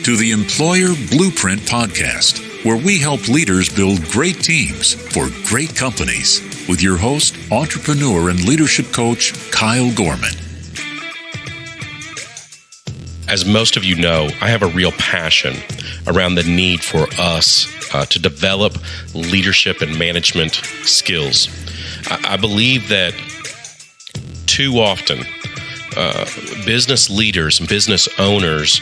to the Employer Blueprint Podcast, where we help leaders build great teams for great companies, with your host, entrepreneur and leadership coach, Kyle Gorman. As most of you know, I have a real passion around the need for us to develop leadership and management skills. I believe that too often, business leaders and business owners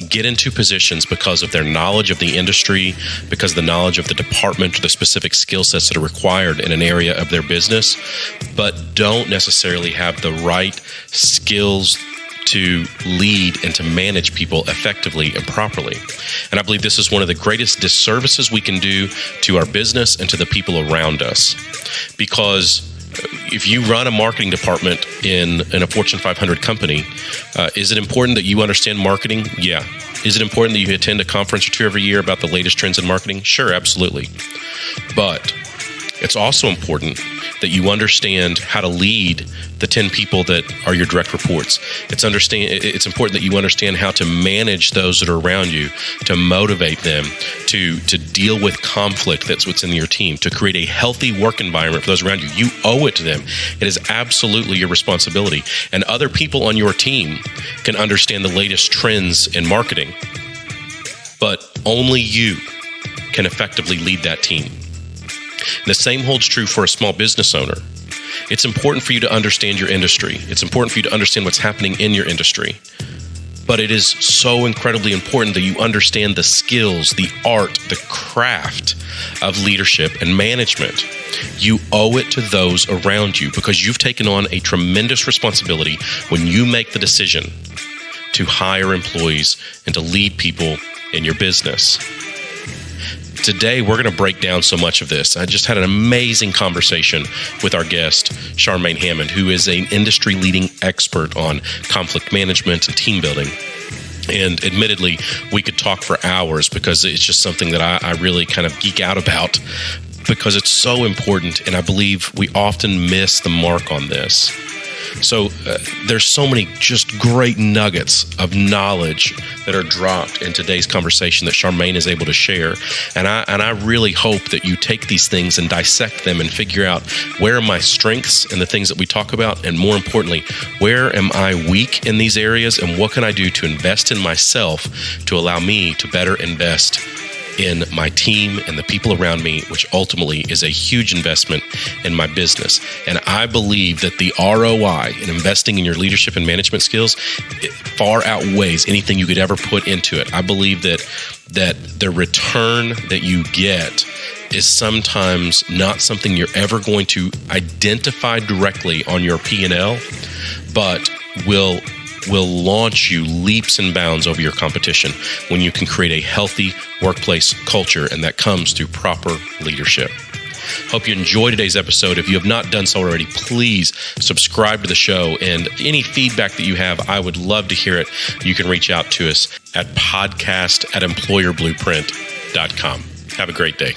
get into positions because of their knowledge of the industry, because of the knowledge of the department or the specific skill sets that are required in an area of their business, but don't necessarily have the right skills to lead and to manage people effectively and properly. And I believe this is one of the greatest disservices we can do to our business and to the people around us. Because if you run a marketing department in a Fortune 500 company, is it important that you understand marketing? Yeah. Is it important that you attend a conference or two every year about the latest trends in marketing? Sure, absolutely. But it's also important that you understand how to lead the 10 people that are your direct reports. It's important that you understand how to manage those that are around you, to motivate them, to deal with conflict that's what's in your team, to create a healthy work environment for those around you. You owe it to them. It is absolutely your responsibility. And other people on your team can understand the latest trends in marketing, but only you can effectively lead that team. And the same holds true for a small business owner. It's important for you to understand your industry. It's important for you to understand what's happening in your industry. But it is so incredibly important that you understand the skills, the art, the craft of leadership and management. You owe it to those around you because you've taken on a tremendous responsibility when you make the decision to hire employees and to lead people in your business. Today, we're going to break down so much of this. I just had an amazing conversation with our guest, Charmaine Hammond, who is an industry-leading expert on conflict management and team building. And admittedly, we could talk for hours because it's just something that I really kind of geek out about because it's so important, and I believe we often miss the mark on this. So there's so many just great nuggets of knowledge that are dropped in today's conversation that Charmaine is able to share. And I really hope that you take these things and dissect them and figure out where are my strengths in the things that we talk about, and more importantly, where am I weak in these areas, and what can I do to invest in myself to allow me to better invest in my team and the people around me, which ultimately is a huge investment in my business. And I believe that the ROI in investing in your leadership and management skills, it far outweighs anything you could ever put into it. I believe that the return that you get is sometimes not something you're ever going to identify directly on your P&L, but will launch you leaps and bounds over your competition when you can create a healthy workplace culture, and that comes through proper leadership. Hope you enjoyed today's episode. If you have not done so already, please subscribe to the show, and any feedback that you have, I would love to hear it. You can reach out to us at podcast@employerblueprint.com. Have a great day.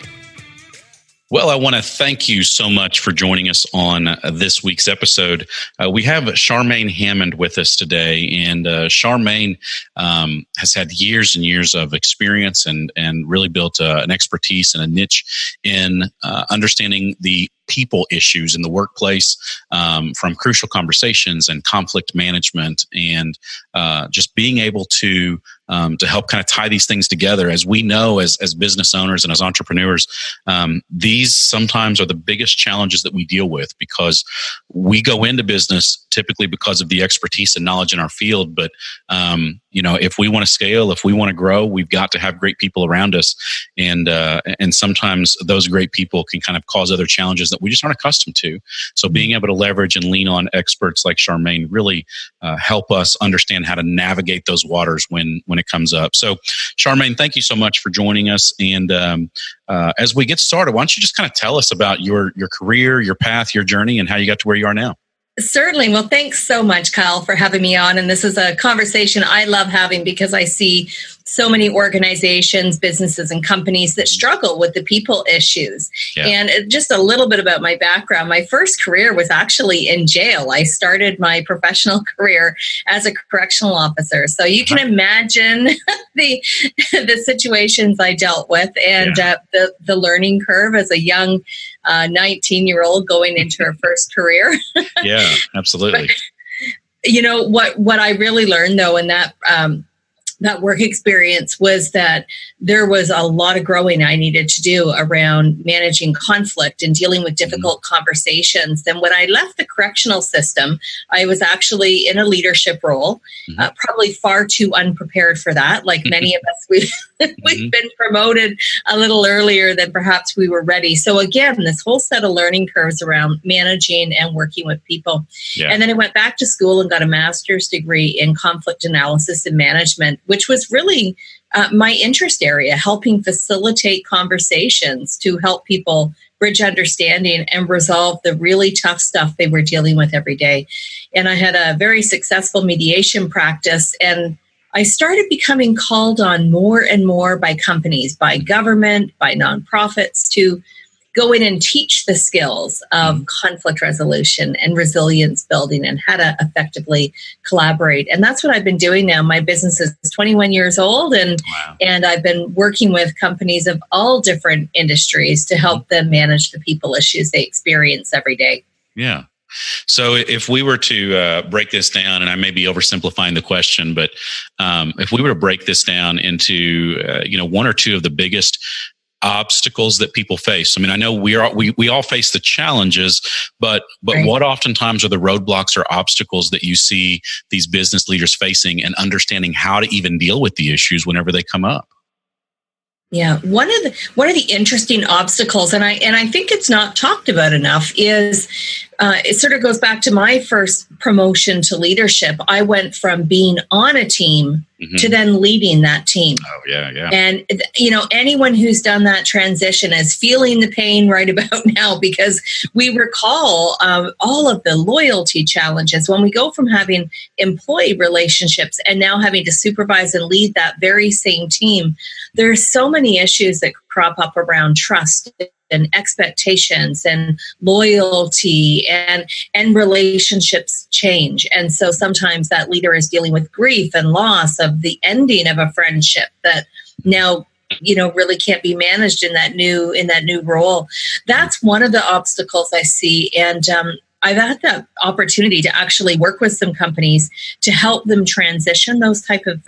Well, I want to thank you so much for joining us on this week's episode. We have Charmaine Hammond with us today, and Charmaine has had years and years of experience and really built an expertise and a niche in understanding the people issues in the workplace, from crucial conversations and conflict management, and just being able to help kind of tie these things together. As we know, as business owners and as entrepreneurs, these sometimes are the biggest challenges that we deal with, because we go into business typically because of the expertise and knowledge in our field. But if we want to scale, if we want to grow, we've got to have great people around us, and sometimes those great people can kind of cause other challenges that we just aren't accustomed to. So being able to leverage and lean on experts like Charmaine really help us understand how to navigate those waters when it comes up. So Charmaine, thank you so much for joining us. And as we get started, why don't you just kind of tell us about your career, your path, your journey, and how you got to where you are now? Certainly. Well, thanks so much, Kyle, for having me on. And this is a conversation I love having because I see so many organizations, businesses, and companies that struggle with the people issues. Yeah. And just a little bit about my background. My first career was actually in jail. I started my professional career as a correctional officer. So you can imagine the situations I dealt with, and the learning curve as a young 19-year-old going into her first career. Yeah, absolutely. But, what I really learned, though, in that work experience was that there was a lot of growing I needed to do around managing conflict and dealing with difficult conversations. And when I left the correctional system, I was actually in a leadership role, probably far too unprepared for that. Like many of us, we've been promoted a little earlier than perhaps we were ready. So again, this whole set of learning curves around managing and working with people. Yeah. And then I went back to school and got a master's degree in conflict analysis and management, which was really my interest area, helping facilitate conversations to help people bridge understanding and resolve the really tough stuff they were dealing with every day. And I had a very successful mediation practice, and I started becoming called on more and more by companies, by government, by nonprofits to go in and teach the skills of conflict resolution and resilience building and how to effectively collaborate. And that's what I've been doing now. My business is 21 years old, and I've been working with companies of all different industries to help them manage the people issues they experience every day. Yeah. So if we were to break this down, and I may be oversimplifying the question, but if we were to break this down into one or two of the biggest obstacles that people face. I mean, I know we all face the challenges, but right. What oftentimes are the roadblocks or obstacles that you see these business leaders facing and understanding how to even deal with the issues whenever they come up? Yeah, one of the interesting obstacles, and I think it's not talked about enough, is it sort of goes back to my first promotion to leadership. I went from being on a team to then leading that team. Oh, yeah. And, anyone who's done that transition is feeling the pain right about now, because we recall all of the loyalty challenges when we go from having employee relationships and now having to supervise and lead that very same team. There are so many issues that crop up around trust and expectations and loyalty, and relationships change. And so sometimes that leader is dealing with grief and loss of the ending of a friendship that now really can't be managed in that new role. That's one of the obstacles I see. And I've had the opportunity to actually work with some companies to help them transition those type of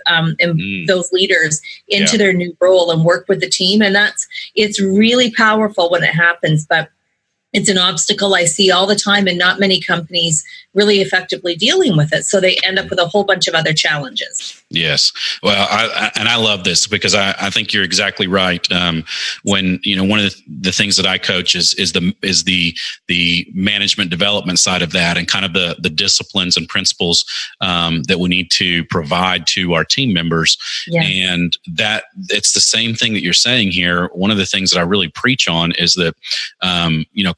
those leaders into their new role and work with the team. And it's really powerful when it happens, but it's an obstacle I see all the time, and not many companies really effectively dealing with it. So they end up with a whole bunch of other challenges. Yes. Well, I love this because I think you're exactly right. When, one of the things that I coach is the management development side of that, and kind of the disciplines and principles that we need to provide to our team members. Yeah. And that it's the same thing that you're saying here. One of the things that I really preach on is that,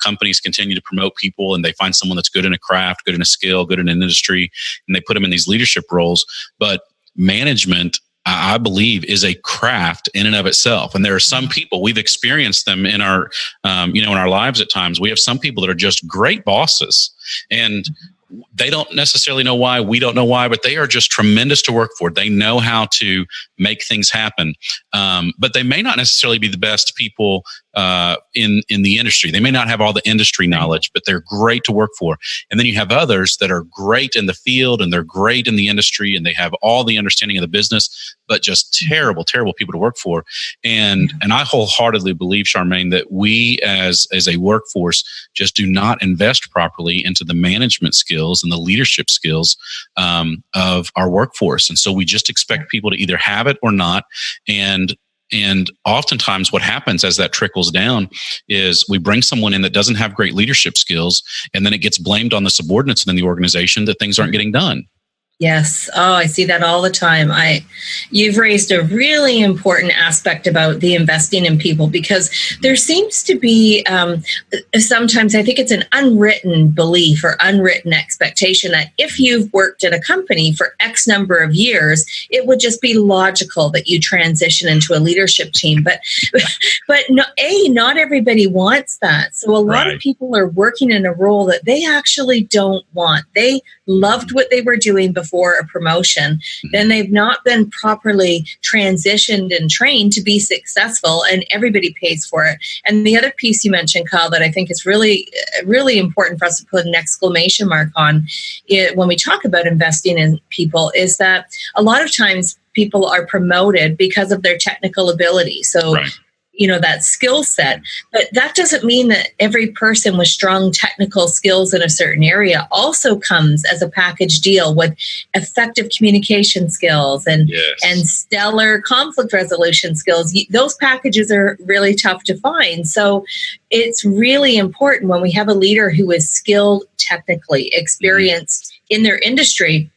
companies continue to promote people, and they find someone that's good in a craft, good in a skill, good in an industry, and they put them in these leadership roles. But management, I believe, is a craft in and of itself. And there are some people, we've experienced them in our, in our lives at times. We have some people that are just great bosses, and they don't necessarily know why. We don't know why, but they are just tremendous to work for. They know how to make things happen. But they may not necessarily be the best people in the industry. They may not have all the industry knowledge, but they're great to work for. And then you have others that are great in the field, and they're great in the industry, and they have all the understanding of the business, but just terrible people to work for. And I wholeheartedly believe, Charmaine, that we as a workforce just do not invest properly into the management skills and the leadership skills of our workforce. And so we just expect people to either have it or not. And oftentimes what happens as that trickles down is we bring someone in that doesn't have great leadership skills, and then it gets blamed on the subordinates within the organization that things aren't getting done. Yes. Oh, I see that all the time. You've raised a really important aspect about the investing in people, because there seems to be sometimes, I think it's an unwritten belief or unwritten expectation that if you've worked at a company for X number of years, it would just be logical that you transition into a leadership team. But no, not everybody wants that. So a lot of people are working in a role that they actually don't want. They loved what they were doing before a promotion, then they've not been properly transitioned and trained to be successful, and everybody pays for it. And the other piece you mentioned, Kyle, that I think is really, really important for us to put an exclamation mark on it when we talk about investing in people, is that a lot of times people are promoted because of their technical ability. So that skill set. But that doesn't mean that every person with strong technical skills in a certain area also comes as a package deal with effective communication skills and stellar conflict resolution skills. Those packages are really tough to find. So it's really important when we have a leader who is skilled technically, experienced in their industry,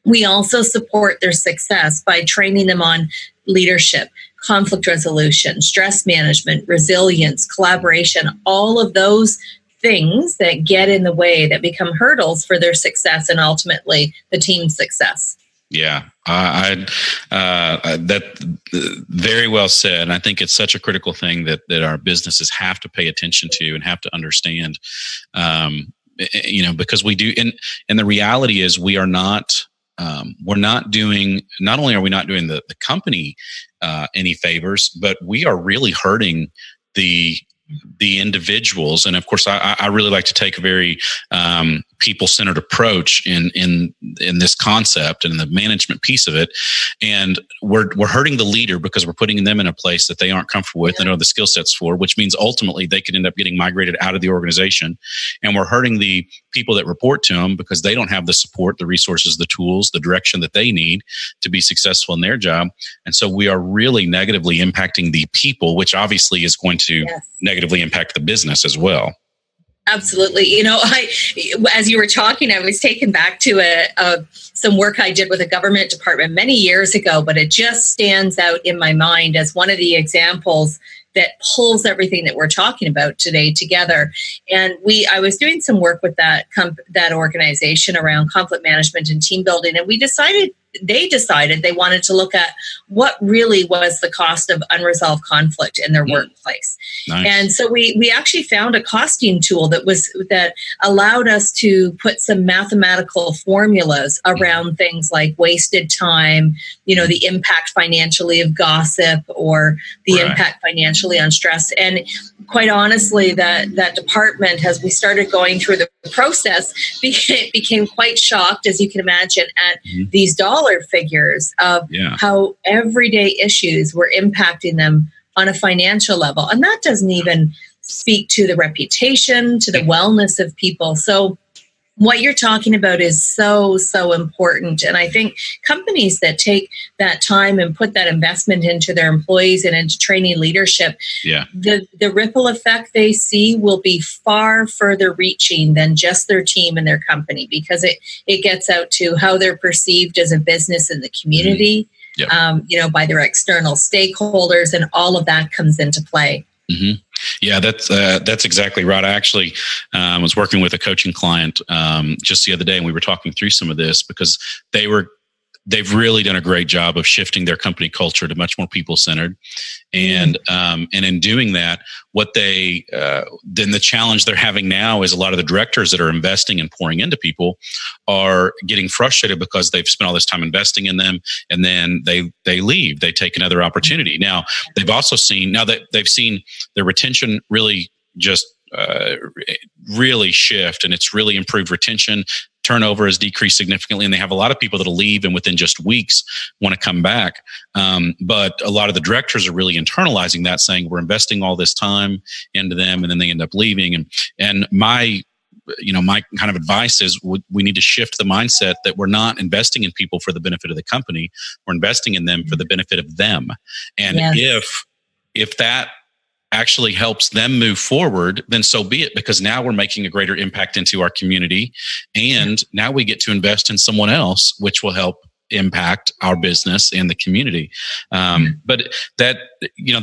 we also support their success by training them on leadership, conflict resolution, stress management, resilience, collaboration, all of those things that get in the way, that become hurdles for their success and ultimately the team's success. Yeah, that very well said. And I think it's such a critical thing that our businesses have to pay attention to and have to understand, because we do. And the reality is we're not doing, not only are we not doing the company any favors, but we are really hurting the individuals. And of course, I really like to take a very people-centered approach in this concept and the management piece of it. And we're hurting the leader because we're putting them in a place that they aren't comfortable with and know the skill sets for, which means ultimately they could end up getting migrated out of the organization. And we're hurting the people that report to them because they don't have the support, the resources, the tools, the direction that they need to be successful in their job. And so we are really negatively impacting the people, which obviously is going to negatively impact the business as well. Absolutely. As you were talking, I was taken back to some work I did with a government department many years ago, but it just stands out in my mind as one of the examples that pulls everything that we're talking about today together. And I was doing some work with that organization around conflict management and team building, and they decided they wanted to look at what really was the cost of unresolved conflict in their workplace. Nice. And so we actually found a costing tool that allowed us to put some mathematical formulas around things like wasted time, the impact financially of gossip, or the impact financially on stress. And quite honestly, that department, as we started going through the process, became quite shocked, as you can imagine, at these dollar figures of how everyday issues were impacting them on a financial level. And that doesn't even speak to the reputation, to the wellness of people. So what you're talking about is so, so important. And I think companies that take that time and put that investment into their employees and into training leadership, the ripple effect they see will be far further reaching than just their team and their company, because it gets out to how they're perceived as a business in the community, by their external stakeholders, and all of that comes into play. Mm-hmm. Yeah, that's exactly right. I actually was working with a coaching client just the other day, and we were talking through some of this because they've really done a great job of shifting their company culture to much more people-centered. And in doing that, then the challenge they're having now is a lot of the directors that are investing and pouring into people are getting frustrated because they've spent all this time investing in them, and then they leave. They take another opportunity. Now, they've also seen, now that they've seen their retention really just really shift, and it's really improved retention. Turnover has decreased significantly, and they have a lot of people that'll leave and within just weeks want to come back. But a lot of the directors are really internalizing that, saying we're investing all this time into them, and then they end up leaving. And my kind of advice is we need to shift the mindset that we're not investing in people for the benefit of the company. We're investing in them for the benefit of them. And if that actually helps them move forward, then so be it, because now we're making a greater impact into our community. And now we get to invest in someone else, which will help impact our business and the community. But that,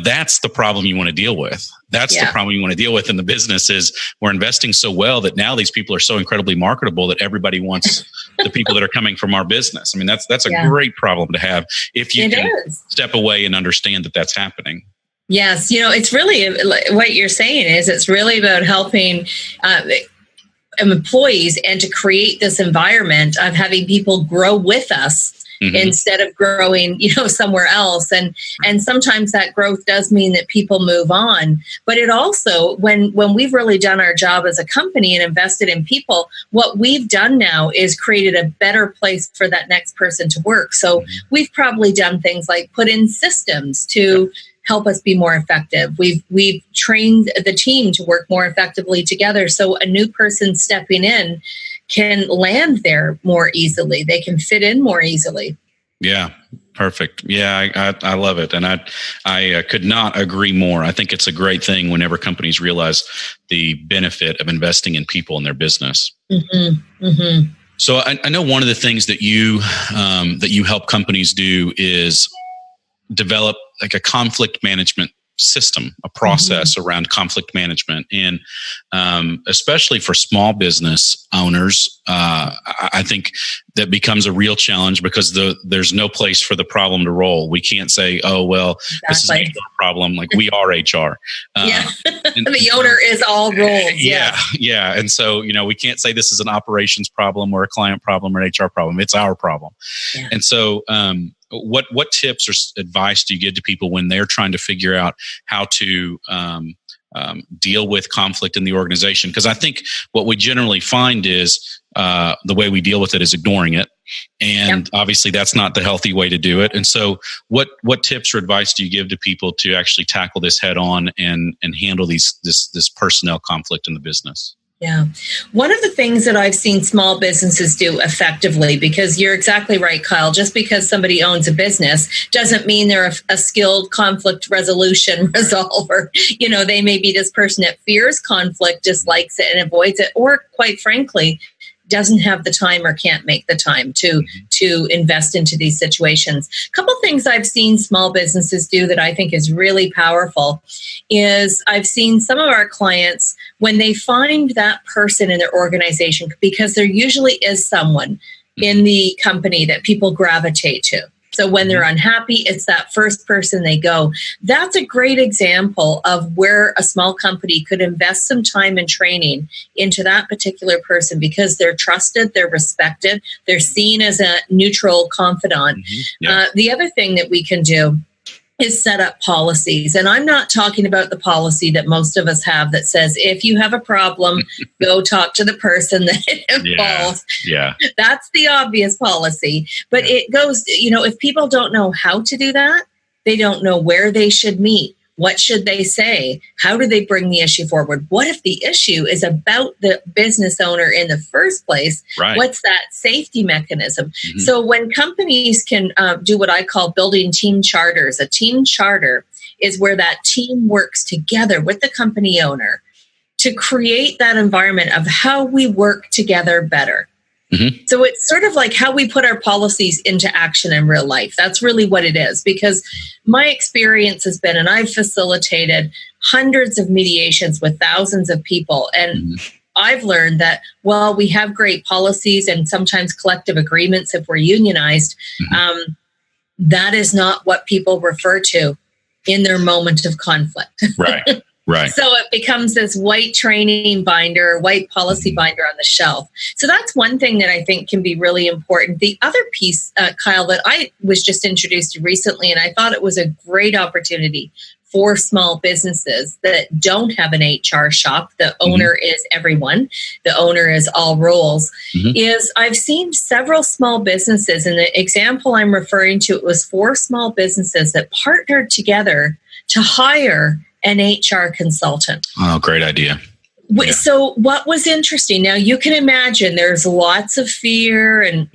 that's the problem you want to deal with. That's the problem you want to deal with in the business is we're investing so well that now these people are so incredibly marketable that everybody wants the people that are coming from our business. I mean, that's a great problem to have if you can step away and understand that that's happening. Yes. It's really what you're saying is it's really about helping employees and to create this environment of having people grow with us instead of growing, somewhere else. And sometimes that growth does mean that people move on. But it also, when we've really done our job as a company and invested in people, what we've done now is created a better place for that next person to work. So we've probably done things like put in systems to help us be more effective. We've trained the team to work more effectively together. So a new person stepping in can land there more easily. They can fit in more easily. Yeah, perfect. Yeah, I love it. And I could not agree more. I think it's a great thing whenever companies realize the benefit of investing in people in their business. So I know one of the things that you help companies do is develop like a conflict management system, a process around conflict management. And especially for small business owners, I think that becomes a real challenge because there's no place for the problem to roll. We can't say, oh, well, this is an HR problem. Like we are HR. The owner is all roles. Yeah. And so, we can't say this is an operations problem or a client problem or an HR problem. It's our problem. Yeah. And so, what tips or advice do you give to people when they're trying to figure out how to deal with conflict in the organization? Because I think what we generally find is the way we deal with it is ignoring it. And obviously that's not the healthy way to do it. And so what tips or advice do you give to people to actually tackle this head on and handle this personnel conflict in the business? Yeah. One of the things that I've seen small businesses do effectively, because you're exactly right, Kyle, just because somebody owns a business doesn't mean they're a skilled conflict resolution resolver. They may be this person that fears conflict, dislikes it and avoids it, or quite frankly, doesn't have the time or can't make the time to invest into these situations. A couple things I've seen small businesses do that I think is really powerful is I've seen some of our clients, when they find that person in their organization, because there usually is someone in the company that people gravitate to. So when they're unhappy, it's that first person they go. That's a great example of where a small company could invest some time and training into that particular person because they're trusted, they're respected, they're seen as a neutral confidant. The other thing that we can do is set up policies. And I'm not talking about the policy that most of us have that says, if you have a problem, go talk to the person that it involves. That's the obvious policy. But it goes, if people don't know how to do that, they don't know where they should meet. What should they say? How do they bring the issue forward? What if the issue is about the business owner in the first place? Right. What's that safety mechanism? So when companies can do what I call building team charters, a team charter is where that team works together with the company owner to create that environment of how we work together better. So it's sort of like how we put our policies into action in real life. That's really what it is, because my experience has been, and I've facilitated hundreds of mediations with thousands of people. And I've learned that while we have great policies and sometimes collective agreements if we're unionized, that is not what people refer to in their moment of conflict. Right. So it becomes this white training binder, white policy binder on the shelf. So that's one thing that I think can be really important. The other piece, Kyle, that I was just introduced to recently, and I thought it was a great opportunity for small businesses that don't have an HR shop. The owner is everyone. The owner is all roles. Is I've seen several small businesses, and the example I'm referring to, it was 4 small businesses that partnered together to hire an HR consultant. Oh, great idea. So what was interesting, now you can imagine there's lots of fear and,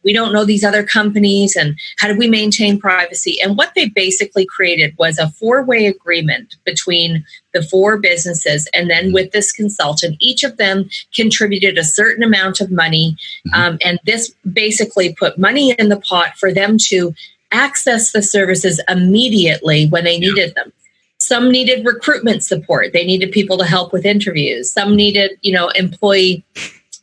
we don't know these other companies and how do we maintain privacy? And what they basically created was a 4-way agreement between the 4 businesses. And then with this consultant, each of them contributed a certain amount of money. And this basically put money in the pot for them to access the services immediately when they needed them. Some needed recruitment support. They needed people to help with interviews. Some needed, employee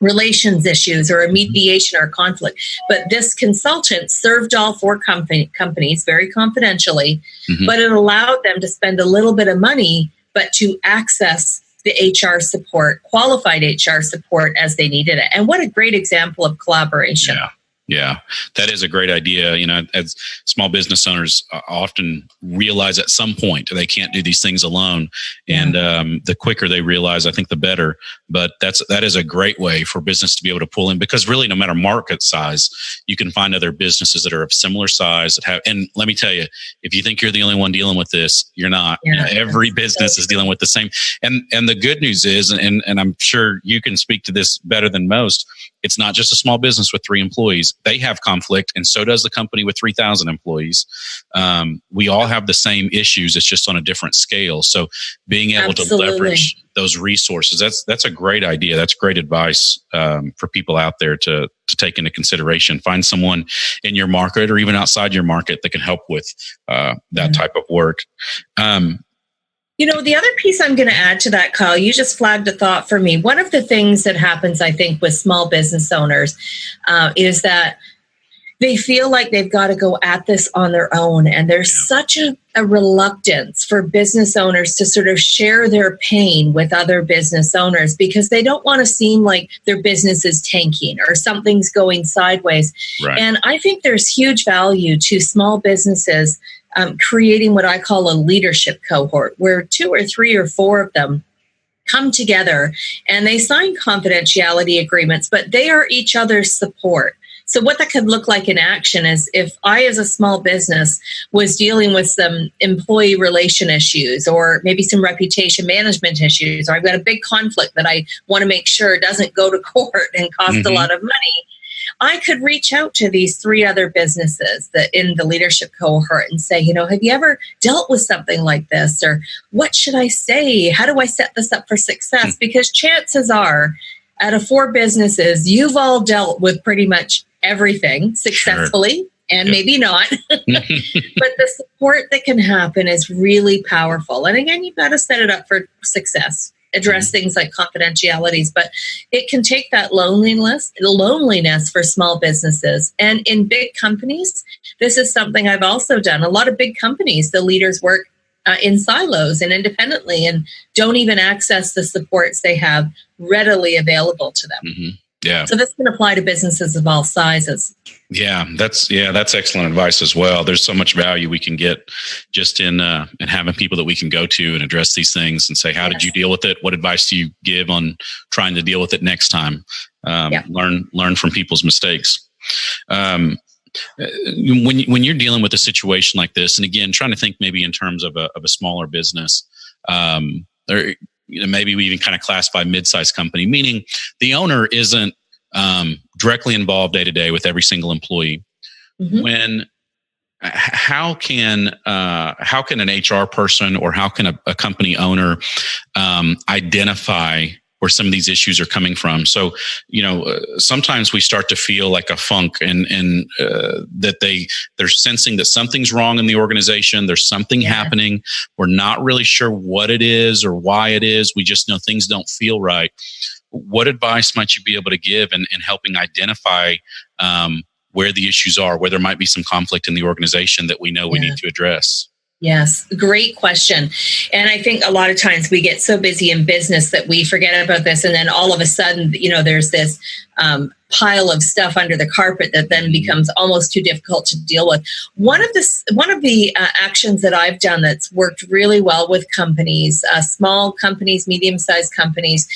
relations issues or a mediation or conflict. But this consultant served all 4 companies very confidentially, but it allowed them to spend a little bit of money, but to access the HR support, qualified HR support as they needed it. And what a great example of collaboration. Yeah, that is a great idea. As small business owners often realize at some point they can't do these things alone. And the quicker they realize, I think the better. But that is a great way for business to be able to pull in, because really no matter market size, you can find other businesses that are of similar size that have, and let me tell you, if you think you're the only one dealing with this, you're not. Every business is dealing with the same. And the good news is, and I'm sure you can speak to this better than most, it's not just a small business with 3 employees. They have conflict, and so does the company with 3,000 employees. We all have the same issues. It's just on a different scale. So being able to leverage those resources, that's a great idea. That's great advice for people out there to take into consideration. Find someone in your market or even outside your market that can help with that type of work. The other piece I'm going to add to that, Kyle, you just flagged a thought for me. One of the things that happens, I think, with small business owners is that they feel like they've got to go at this on their own. And there's such a reluctance for business owners to sort of share their pain with other business owners because they don't want to seem like their business is tanking or something's going sideways. Right. And I think there's huge value to small businesses creating what I call a leadership cohort, where 2 or 3 or 4 of them come together and they sign confidentiality agreements, but they are each other's support. So what that could look like in action is if I, as a small business, was dealing with some employee relation issues or maybe some reputation management issues, or I've got a big conflict that I want to make sure doesn't go to court and cost a lot of money, I could reach out to these 3 other businesses that in the leadership cohort and say, have you ever dealt with something like this? Or what should I say? How do I set this up for success? Because chances are, out of 4 businesses, you've all dealt with pretty much everything successfully and maybe not. But the support that can happen is really powerful. And again, you've got to set it up for success. Address things like confidentialities, but it can take that loneliness for small businesses. And in big companies, this is something I've also done. A lot of big companies, the leaders work in silos and independently and don't even access the supports they have readily available to them. Yeah. So this can apply to businesses of all sizes. Yeah, that's excellent advice as well. There's so much value we can get just in having people that we can go to and address these things and say, how did you deal with it? What advice do you give on trying to deal with it next time? Learn from people's mistakes. When you're dealing with a situation like this, and again, trying to think maybe in terms of a smaller business, or maybe we even kind of classify mid-sized company, meaning the owner isn't directly involved day to day with every single employee. How can an HR person or how can a company owner identify where some of these issues are coming from? So, sometimes we start to feel like a funk and that they're sensing that something's wrong in the organization. There's something happening. We're not really sure what it is or why it is. We just know things don't feel right. What advice might you be able to give in helping identify where the issues are, where there might be some conflict in the organization that we know we need to address? Yes, great question. And I think a lot of times we get so busy in business that we forget about this. And then all of a sudden, there's this pile of stuff under the carpet that then becomes almost too difficult to deal with. One of the actions that I've done that's worked really well with companies, small companies, medium-sized companies,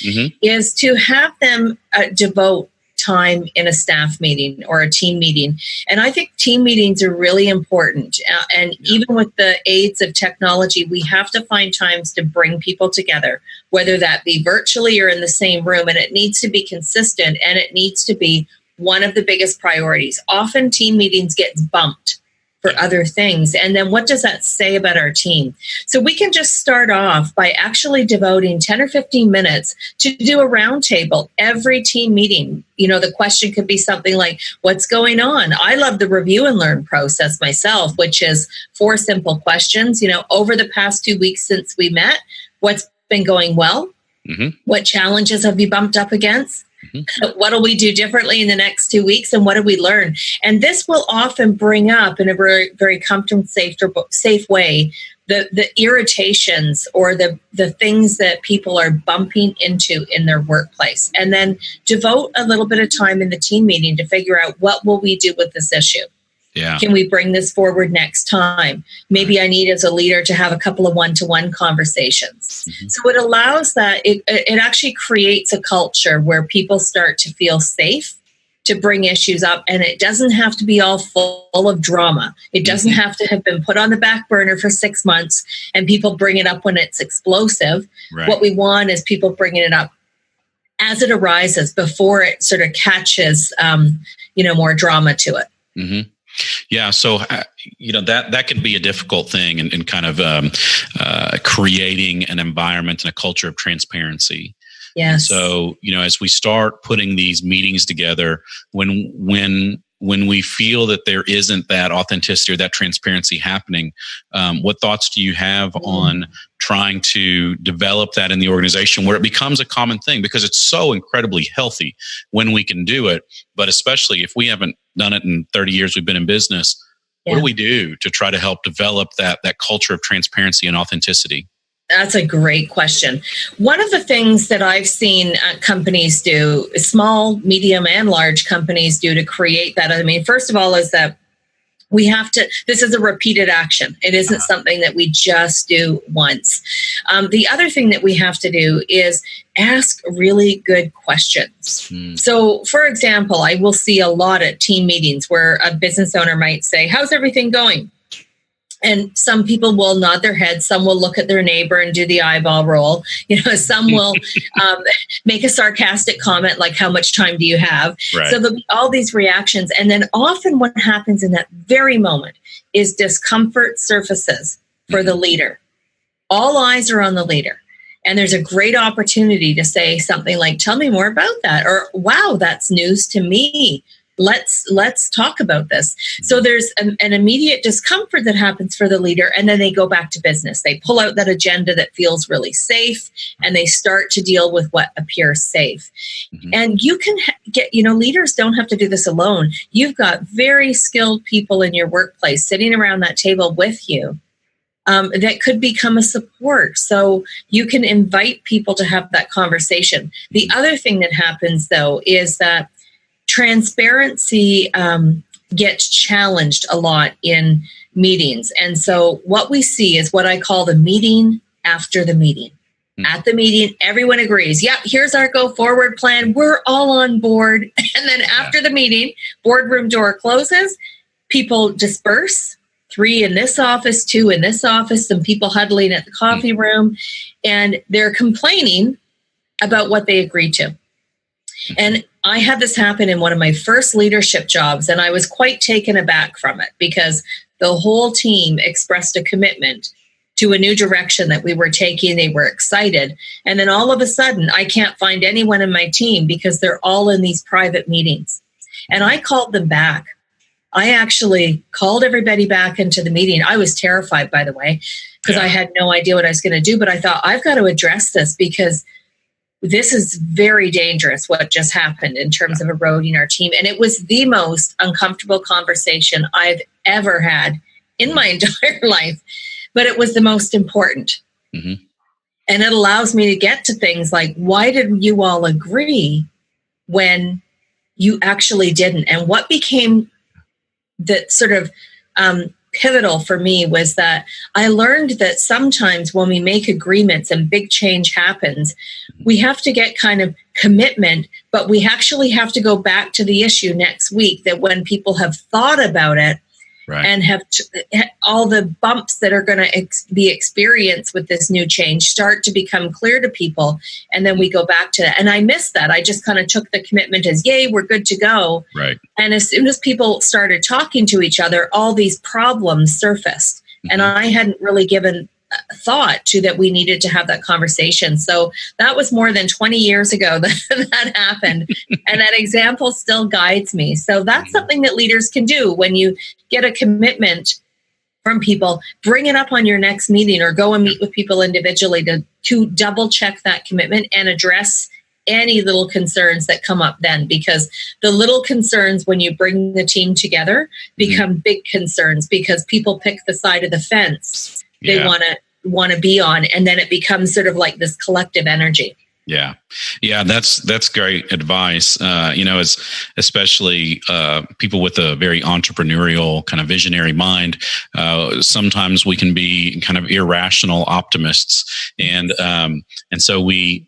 is to have them devote time in a staff meeting or a team meeting. And I think team meetings are really important. And even with the aids of technology, we have to find times to bring people together, whether that be virtually or in the same room. And it needs to be consistent, and it needs to be one of the biggest priorities. Often team meetings get bumped for other things. And then what does that say about our team? So we can just start off by actually devoting 10 or 15 minutes to do a roundtable every team meeting. You know, the question could be something like, what's going on? I love the review and learn process myself, which is 4 simple questions. You know, over the past 2 weeks since we met, what's been going well? What challenges have you bumped up against? What will we do differently in the next 2 weeks, and what did we learn? And this will often bring up in a very, very comfortable, safe way the irritations or the things that people are bumping into in their workplace. And then devote a little bit of time in the team meeting to figure out, what will we do with this issue? Yeah. Can we bring this forward next time? Maybe I need, as a leader, to have a couple of one-to-one conversations. So it allows that, it actually creates a culture where people start to feel safe to bring issues up, and it doesn't have to be all full of drama. It doesn't have to have been put on the back burner for 6 months and people bring it up when it's explosive. Right. What we want is people bringing it up as it arises, before it sort of catches, more drama to it. Yeah, so that can be a difficult thing in kind of creating an environment and a culture of transparency. Yes. So as we start putting these meetings together, when we feel that there isn't that authenticity or that transparency happening, what thoughts do you have on trying to develop that in the organization where it becomes a common thing? Because it's so incredibly healthy when we can do it, but especially if we haven't done it in 30 years we've been in business, what do we do to try to help develop that culture of transparency and authenticity? That's a great question. One of the things that I've seen companies do, small, medium, and large companies do to create that, I mean, first of all, is that we have to, this is a repeated action. It isn't something that we just do once. The other thing that we have to do is ask really good questions. So, for example, I will see a lot at team meetings where a business owner might say, "How's everything going?" And some people will nod their head. Some will look at their neighbor and do the eyeball roll. Some will make a sarcastic comment like, "How much time do you have?" Right. So there'll be all these reactions. And then often what happens in that very moment is discomfort surfaces for the leader. All eyes are on the leader. And there's a great opportunity to say something like, "Tell me more about that," or "Wow, that's news to me. Let's talk about this." So there's an immediate discomfort that happens for the leader, and then they go back to business. They pull out that agenda that feels really safe, and they start to deal with what appears safe. And you can get, leaders don't have to do this alone. You've got very skilled people in your workplace sitting around that table with you that could become a support. So you can invite people to have that conversation. The other thing that happens, though, is that transparency gets challenged a lot in meetings. And so what we see is what I call the meeting after the meeting. At the meeting, everyone agrees, "Yep, here's our go forward plan. We're all on board." And then after the meeting, boardroom door closes, people disperse. 3 in this office, 2 in this office, some people huddling at the coffee room, and they're complaining about what they agreed to. And I had this happen in one of my first leadership jobs, and I was quite taken aback from it because the whole team expressed a commitment to a new direction that we were taking. They were excited. And then all of a sudden, I can't find anyone in my team because they're all in these private meetings. And I called them back. I actually called everybody back into the meeting. I was terrified, by the way, because I had no idea what I was going to do. But I thought, I've got to address this because this is very dangerous, what just happened in terms of eroding our team. And it was the most uncomfortable conversation I've ever had in my entire life. But it was the most important. And it allows me to get to things like, why did you all agree when you actually didn't? And what became the sort of pivotal for me was that I learned that sometimes when we make agreements and big change happens, we have to get kind of commitment, but we actually have to go back to the issue next week, that when people have thought about it, right, and have all the bumps that are going to be experienced with this new change start to become clear to people. And then we go back to that. And I missed that. I just kind of took the commitment as, yay, we're good to go. Right. And as soon as people started talking to each other, all these problems surfaced. Mm-hmm. And I hadn't really given thought to that we needed to have that conversation. So that was more than 20 years ago that happened. And that example still guides me. So that's something that leaders can do. When you get a commitment from people, bring it up on your next meeting or go and meet with people individually to double check that commitment and address any little concerns that come up then, because the little concerns when you bring the team together become big concerns, because people pick the side of the fence they want to be on, and then it becomes sort of like this collective energy. Yeah, that's great advice. As especially people with a very entrepreneurial kind of visionary mind, sometimes we can be kind of irrational optimists, and so we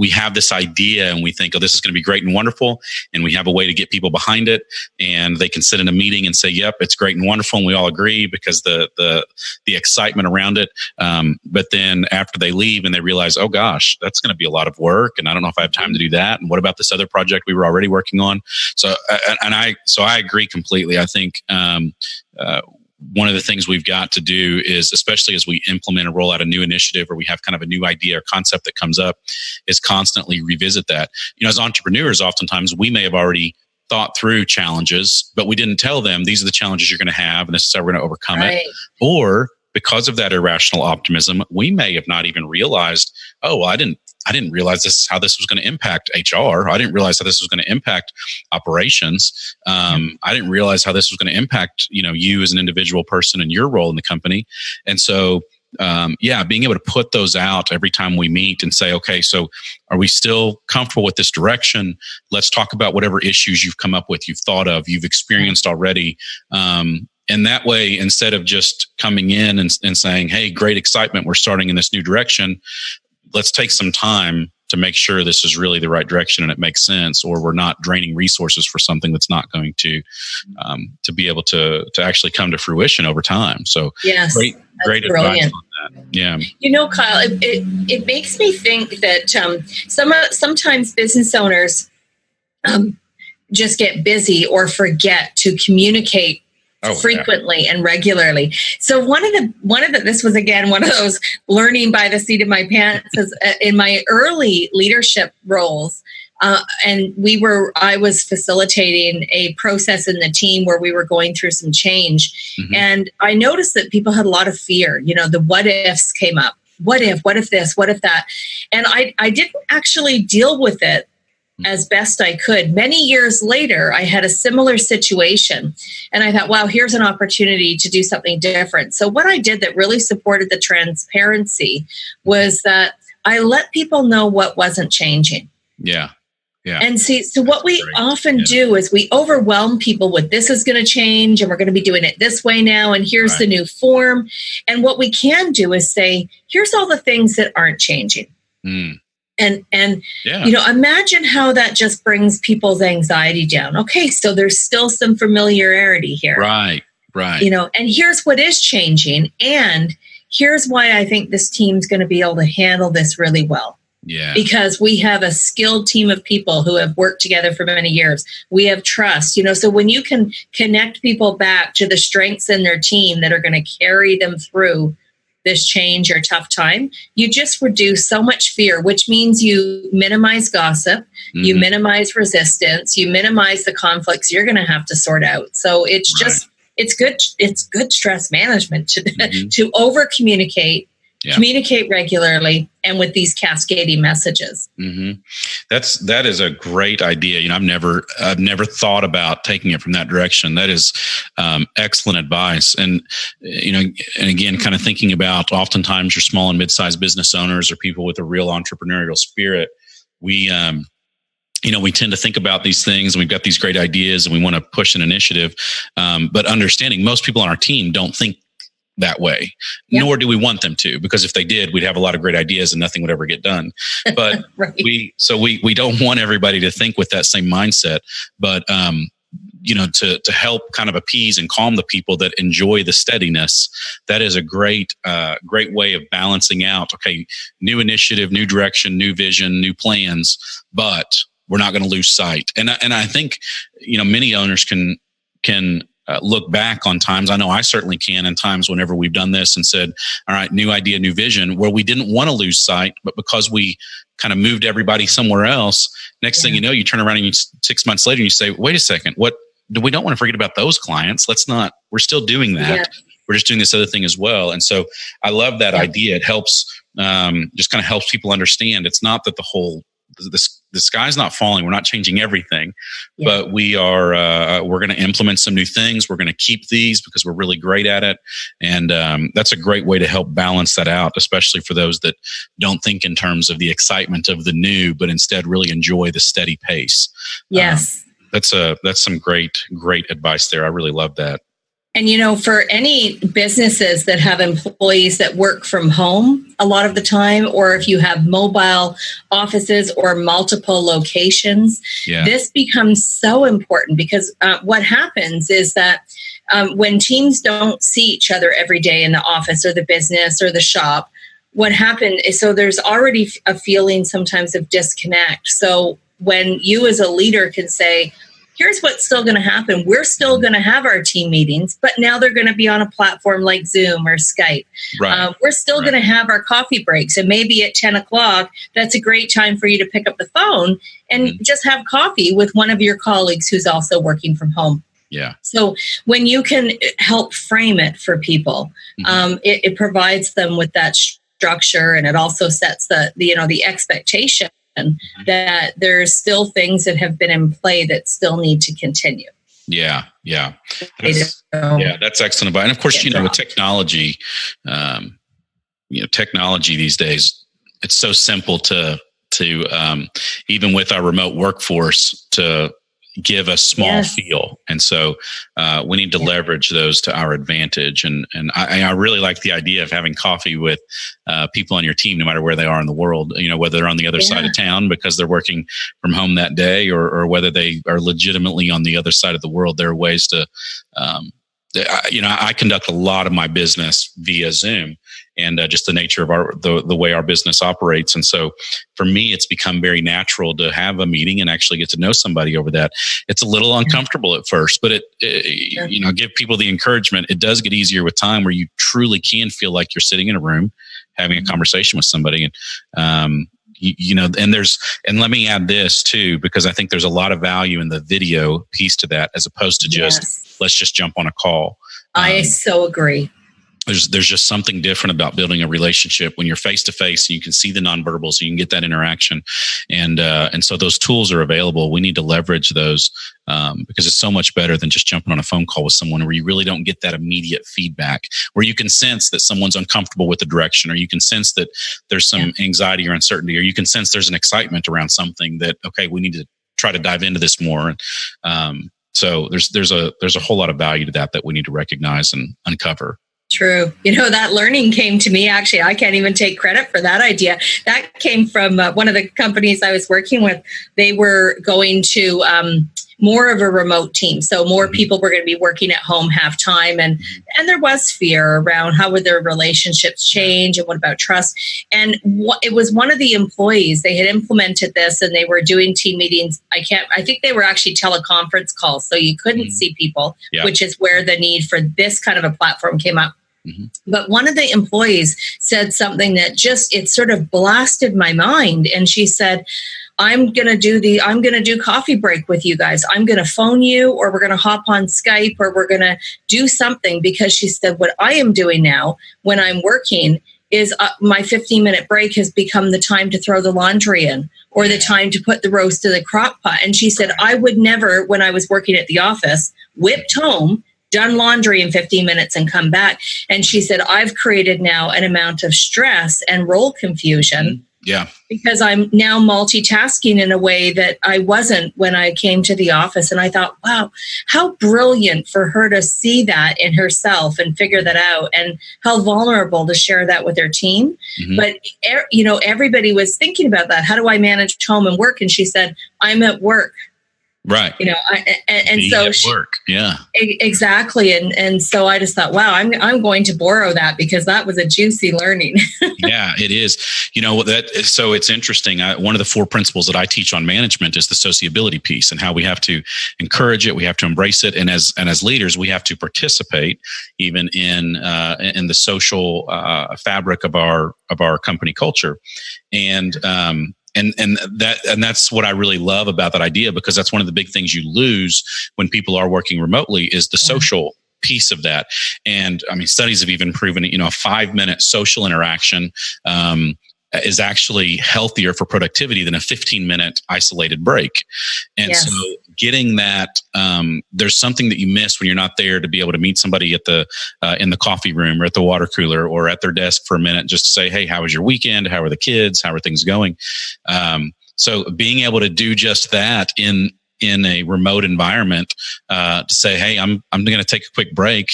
have this idea and we think, oh, this is going to be great and wonderful. And we have a way to get people behind it, and they can sit in a meeting and say, yep, it's great and wonderful. And we all agree because the excitement around it. But then after they leave and they realize, oh gosh, that's going to be a lot of work. And I don't know if I have time to do that. And what about this other project we were already working on? So I agree completely. I think, one of the things we've got to do is, especially as we implement or roll out a new initiative, or we have kind of a new idea or concept that comes up, is constantly revisit that. As entrepreneurs, oftentimes we may have already thought through challenges, but we didn't tell them these are the challenges you're going to have and this is how we're going to overcome it. Or because of that irrational optimism, we may have not even realized, oh, well, I didn't realize this is how this was going to impact HR. I didn't realize how this was going to impact operations. I didn't realize how this was going to impact, you as an individual person and your role in the company. And so, being able to put those out every time we meet and say, okay, so are we still comfortable with this direction? Let's talk about whatever issues you've come up with, you've thought of, you've experienced already. And that way, instead of just coming in and saying, hey, great excitement, we're starting in this new direction, let's take some time to make sure this is really the right direction and it makes sense, or we're not draining resources for something that's not going to be able to actually come to fruition over time. So yes, great advice on that. Yeah. Kyle, it makes me think that sometimes business owners just get busy or forget to communicate frequently and regularly. So one of the this was again one of those learning by the seat of my pants is, in my early leadership roles, and I was facilitating a process in the team where we were going through some change, and I noticed that people had a lot of fear. The what ifs came up. What if this? What if that? And I didn't actually deal with it as best I could. Many years later, I had a similar situation, and I thought, wow, here's an opportunity to do something different. So what I did that really supported the transparency was that I let people know what wasn't changing. Yeah. And so what we often do is we overwhelm people with, this is going to change and we're going to be doing it this way now, and here's the new form. And what we can do is say, here's all the things that aren't changing. And imagine how that just brings people's anxiety down. Okay, so there's still some familiarity here. Right. And here's what is changing. And here's why I think this team's going to be able to handle this really well. Yeah. Because we have a skilled team of people who have worked together for many years. We have trust, so when you can connect people back to the strengths in their team that are going to carry them through this change or tough time, you just reduce so much fear, which means you minimize gossip, you minimize resistance, you minimize the conflicts you're going to have to sort out. So it's just, it's good stress management to over communicate, communicate regularly, and with these cascading messages. That is a great idea. I've never thought about taking it from that direction. That is excellent advice. And and again, kind of thinking about oftentimes your small and mid-sized business owners or people with a real entrepreneurial spirit. We we tend to think about these things and we've got these great ideas and we want to push an initiative. But understanding most people on our team don't think that way, nor do we want them to, because if they did, we'd have a lot of great ideas and nothing would ever get done. But right. we don't want everybody to think with that same mindset, but, to help kind of appease and calm the people that enjoy the steadiness, that is a great way of balancing out, okay, new initiative, new direction, new vision, new plans, but we're not going to lose sight. And I think, many owners can look back on times. I know I certainly can, in times whenever we've done this and said, all right, new idea, new vision, where we didn't want to lose sight, but because we kind of moved everybody somewhere else, next thing you know, you turn around and 6 months later and you say, wait a second, we don't want to forget about those clients. We're still doing that. Yeah. We're just doing this other thing as well. And so I love that idea. It helps, just kind of helps people understand it's not that the sky's not falling. We're not changing everything, but we're going to implement some new things. We're going to keep these because we're really great at it. And that's a great way to help balance that out, especially for those that don't think in terms of the excitement of the new, but instead really enjoy the steady pace. Yes. That's some great advice there. I really love that. And, for any businesses that have employees that work from home a lot of the time, or if you have mobile offices or multiple locations, this becomes so important because what happens is that when teams don't see each other every day in the office or the business or the shop, what happened is, so there's already a feeling sometimes of disconnect. So when you as a leader can say, here's what's still going to happen. We're still going to have our team meetings, but now they're going to be on a platform like Zoom or Skype. Right. We're still going to have our coffee breaks. And maybe at 10 o'clock, that's a great time for you to pick up the phone and just have coffee with one of your colleagues who's also working from home. Yeah. So when you can help frame it for people, it provides them with that structure, and it also sets the expectation that there's still things that have been in play that still need to continue. Yeah. That's excellent advice. And of course, with technology, technology these days, it's so simple to even with our remote workforce to give a small feel. And so we need to leverage those to our advantage. And I really like the idea of having coffee with people on your team, no matter where they are in the world, whether they're on the other side of town because they're working from home that day, or whether they are legitimately on the other side of the world. There are ways to, I conduct a lot of my business via Zoom, and just the nature of the way our business operates. And so for me, it's become very natural to have a meeting and actually get to know somebody over that. It's a little uncomfortable at first, but give people the encouragement. It does get easier with time, where you truly can feel like you're sitting in a room having a conversation with somebody. And, and let me add this too, because I think there's a lot of value in the video piece to that, as opposed to let's just jump on a call. I so agree. There's just something different about building a relationship when you're face to face and you can see the nonverbal, so you can get that interaction. And so those tools are available. We need to leverage those because it's so much better than just jumping on a phone call with someone where you really don't get that immediate feedback, where you can sense that someone's uncomfortable with the direction, or you can sense that there's some anxiety or uncertainty, or you can sense there's an excitement around something that, okay, we need to try to dive into this more. And so there's a whole lot of value to that we need to recognize and uncover. True. That learning came to me. Actually, I can't even take credit for that idea. That came from one of the companies I was working with. They were going to more of a remote team. So more people were going to be working at home half time. And there was fear around how would their relationships change, and what about trust? And it was one of the employees, they had implemented this and they were doing team meetings. I think they were actually teleconference calls. So you couldn't see people, which is where the need for this kind of a platform came up. But one of the employees said something that it sort of blasted my mind. And she said, I'm going to do coffee break with you guys. I'm going to phone you, or we're going to hop on Skype, or we're going to do something, because she said, what I am doing now when I'm working is my 15-minute break has become the time to throw the laundry in, or the time to put the roast to the crock pot. And she said, I would never, when I was working at the office, whipped home, done laundry in 15 minutes and come back. And she said, I've created now an amount of stress and role confusion Yeah. Because I'm now multitasking in a way that I wasn't when I came to the office. And I thought, wow, how brilliant for her to see that in herself and figure that out, and how vulnerable to share that with her team. Mm-hmm. But, everybody was thinking about that. How do I manage home and work? And she said, I'm at work. Right. So work. Yeah, exactly. And so I just thought, wow, I'm going to borrow that, because that was a juicy learning. Yeah, it is. So it's interesting. One of the 4 principles that I teach on management is the sociability piece, and how we have to encourage it. We have to embrace it. And as leaders, we have to participate even in the social fabric of our company culture. And that's what I really love about that idea, because that's one of the big things you lose when people are working remotely is the social piece of that. And I mean, studies have even proven it, a 5-minute social interaction is actually healthier for productivity than a 15-minute isolated break. And so getting that, there's something that you miss when you're not there to be able to meet somebody at the in the coffee room or at the water cooler or at their desk for a minute, just to say, hey, how was your weekend? How are the kids? How are things going? So being able to do just that in a remote environment, to say, hey, I'm going to take a quick break.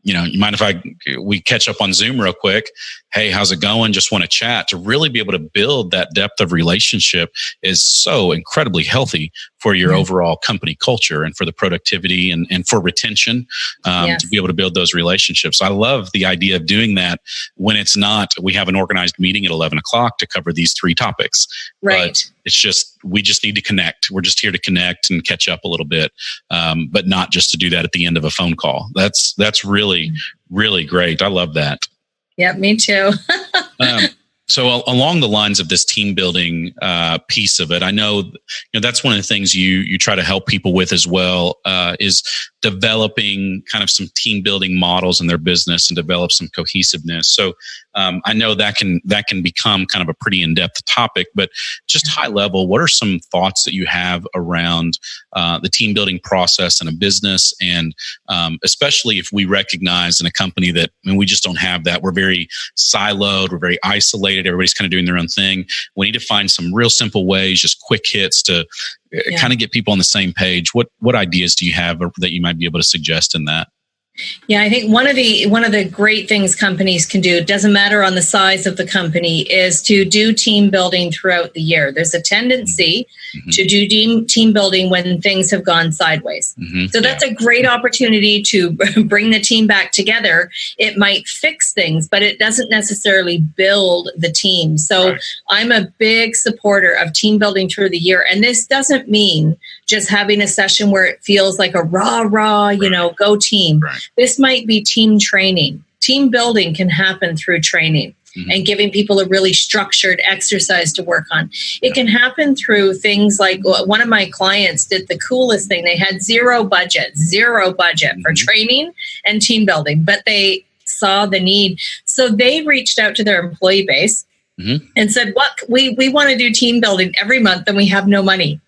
You mind if we catch up on Zoom real quick? Hey, how's it going? Just want to chat. To really be able to build that depth of relationship is so incredibly healthy for your overall company culture and for the productivity and for retention, to be able to build those relationships. I love the idea of doing that when it's not, we have an organized meeting at 11 o'clock to cover these 3 topics. Right. But it's just, we just need to connect. We're just here to connect and catch up a little bit, but not just to do that at the end of a phone call. That's really, really great. I love that. Yeah, me too. So along the lines of this team building piece of it, I know that's one of the things you try to help people with as well, is developing kind of some team building models in their business and develop some cohesiveness. So I know that can become kind of a pretty in-depth topic, but just high level, what are some thoughts that you have around the team building process in a business? And especially if we recognize in a company that we just don't have that. We're very siloed. We're very isolated. Everybody's kind of doing their own thing. We need to find some real simple ways, just quick hits to kind of get people on the same page. What ideas do you have that you might be able to suggest in that? Yeah, I think one of the great things companies can do, it doesn't matter on the size of the company, is to do team building throughout the year. There's a tendency to do team building when things have gone sideways. So that's a great opportunity to bring the team back together. It might fix things, but it doesn't necessarily build the team. So I'm a big supporter of team building through the year. And this doesn't mean just having a session where it feels like a rah, go team. This might be team training. Team building can happen through training and giving people a really structured exercise to work on. It can happen through things like one of my clients did the coolest thing. They had zero budget for training and team building, but they saw the need. So they reached out to their employee base and said, "What we want to do team building every month and we have no money."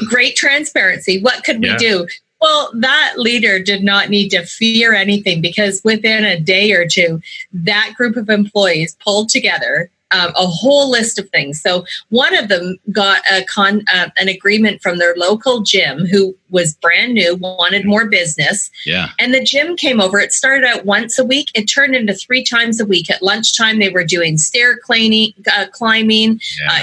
Great transparency. What could we do? Well, that leader did not need to fear anything, because within a day or two, that group of employees pulled together a whole list of things. So one of them got an agreement from their local gym, who was brand new, wanted more business. Yeah. And the gym came over. It started out once a week. It turned into 3 times a week. At lunchtime, they were doing stair climbing,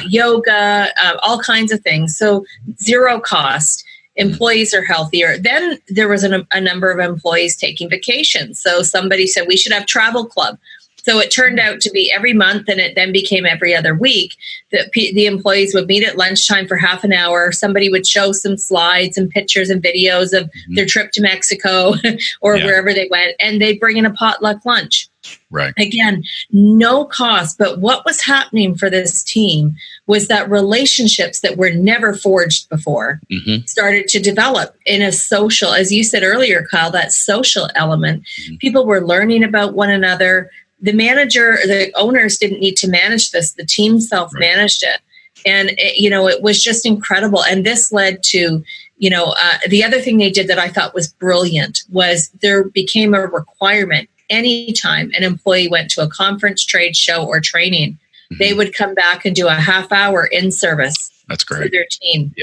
yoga, all kinds of things. So zero cost. Employees are healthier. Then there was a number of employees taking vacations. So somebody said we should have travel club. So it turned out to be every month, and it then became every other week that the employees would meet at lunchtime for half an hour. Somebody would show some slides and pictures and videos of their trip to Mexico or wherever they went, and they'd bring in a potluck lunch. Right. Again, no cost. But what was happening for this team was that relationships that were never forged before started to develop in a social, as you said earlier, Kyle, that social element. People were learning about one another. The owners didn't need to manage this. The team self-managed it. And, it was just incredible. And this led to, the other thing they did that I thought was brilliant was there became a requirement. anytime an employee went to a conference, trade show, or training, they would come back and do a half hour in service. That's great. To their team.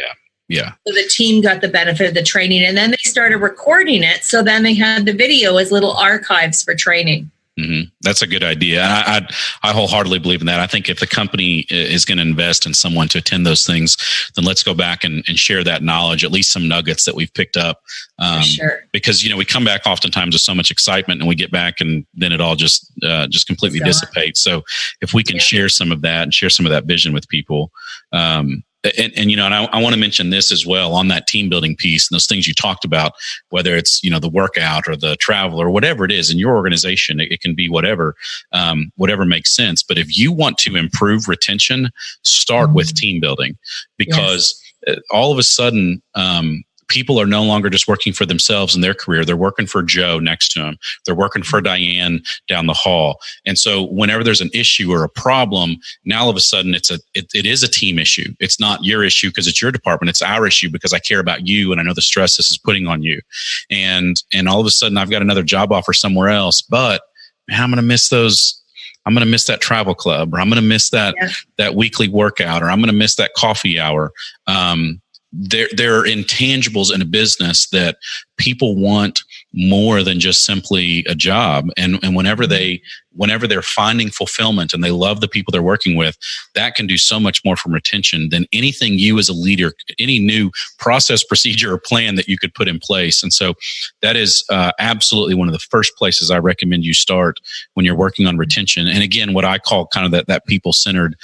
Yeah. So the team got the benefit of the training, and then they started recording it. So then they had the video as little archives for training. Mm-hmm. That's a good idea. I wholeheartedly believe in that. I think if the company is going to invest in someone to attend those things, then let's go back and share that knowledge, at least some nuggets that we've picked up. For sure. Because, we come back oftentimes with so much excitement, and we get back and then it all just completely dissipates. So if we can share some of that and share some of that vision with people, and I want to mention this as well on that team building piece and those things you talked about, whether it's, the workout or the travel or whatever it is in your organization, it can be whatever makes sense. But if you want to improve retention, start with team building, because all of a sudden, people are no longer just working for themselves in their career. They're working for Joe next to them. They're working for Diane down the hall. And so whenever there's an issue or a problem, now all of a sudden it is a team issue. It's not your issue because it's your department. It's our issue because I care about you and I know the stress this is putting on you. And all of a sudden I've got another job offer somewhere else, but man, I'm going to miss those. I'm going to miss that travel club, or I'm going to miss that weekly workout, or I'm going to miss that coffee hour. There are intangibles in a business that people want more than just simply a job. And whenever they're finding fulfillment and they love the people they're working with, that can do so much more from retention than anything you as a leader, any new process, procedure, or plan that you could put in place. And so that is absolutely one of the first places I recommend you start when you're working on retention. And again, what I call kind of that people-centered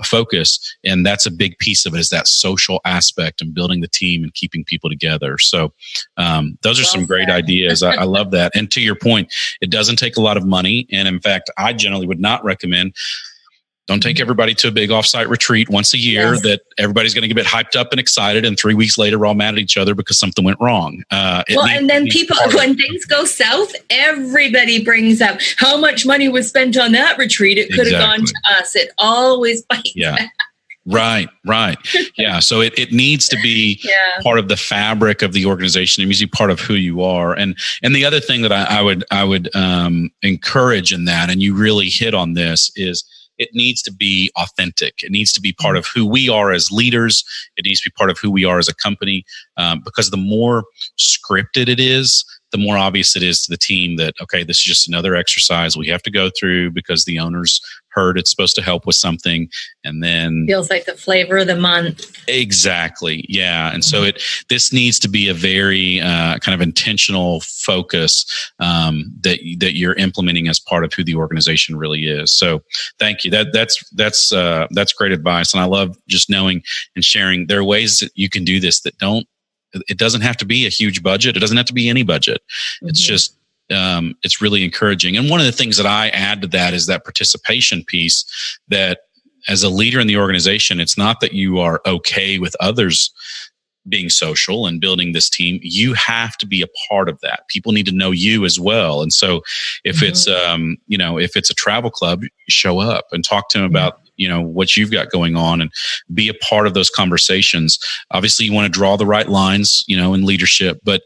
focus. And that's a big piece of it, is that social aspect and building the team and keeping people together. So those are some great ideas. I love that. And to your point, it doesn't take a lot of money. And in fact, I generally would not recommend, don't take everybody to a big offsite retreat once a year that everybody's going to get a bit hyped up and excited. And 3 weeks later, we're all mad at each other because something went wrong. And then people, when things go south, everybody brings up how much money was spent on that retreat. It could have gone to us. It always bites back. Right. Yeah. So it needs to be part of the fabric of the organization. It needs to be part of who you are. And the other thing that I would encourage in that, and you really hit on this, is it needs to be authentic. It needs to be part of who we are as leaders. It needs to be part of who we are as a company. Because the more scripted it is, the more obvious it is to the team that, okay, this is just another exercise we have to go through because the owners heard it's supposed to help with something. And then feels like the flavor of the month. Exactly. Yeah. And so this needs to be a very kind of intentional focus that you're implementing as part of who the organization really is. So thank you. That's great advice. And I love just knowing and sharing there are ways that you can do this it doesn't have to be a huge budget. It doesn't have to be any budget. It's just, it's really encouraging. And one of the things that I add to that is that participation piece, that as a leader in the organization, it's not that you are okay with others being social and building this team. You have to be a part of that. People need to know you as well. And so if it's, if it's a travel club, show up and talk to them about, what you've got going on and be a part of those conversations. Obviously you want to draw the right lines, in leadership, but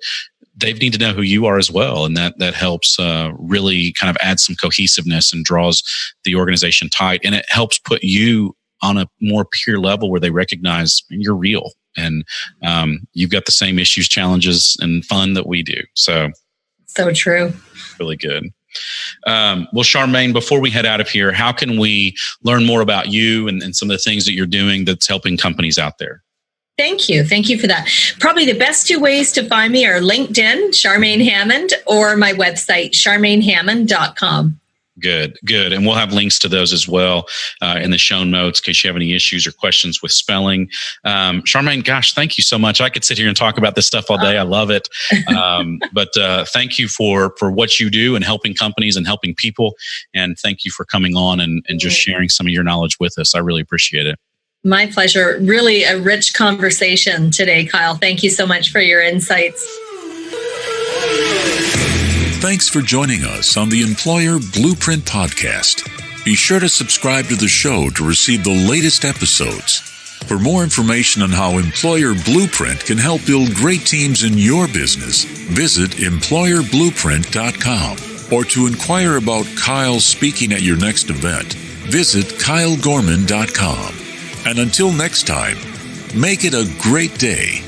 they need to know who you are as well. And that helps really kind of add some cohesiveness and draws the organization tight. And it helps put you on a more peer level where they recognize you're real and you've got the same issues, challenges, and fun that we do. So true. Really good. Well, Charmaine, before we head out of here, how can we learn more about you and some of the things that you're doing that's helping companies out there? Thank you. Thank you for that. Probably the best two ways to find me are LinkedIn, Charmaine Hammond, or my website, charmainehammond.com. Good. And we'll have links to those as well in the show notes in case you have any issues or questions with spelling. Charmaine, gosh, thank you so much. I could sit here and talk about this stuff all day. I love it. But thank you for what you do and helping companies and helping people. And thank you for coming on and just sharing some of your knowledge with us. I really appreciate it. My pleasure. Really a rich conversation today, Kyle. Thank you so much for your insights. Thanks for joining us on the Employer Blueprint Podcast. Be sure to subscribe to the show to receive the latest episodes. For more information on how Employer Blueprint can help build great teams in your business, visit employerblueprint.com. or to inquire about Kyle speaking at your next event, visit kylegorman.com. And until next time, make it a great day.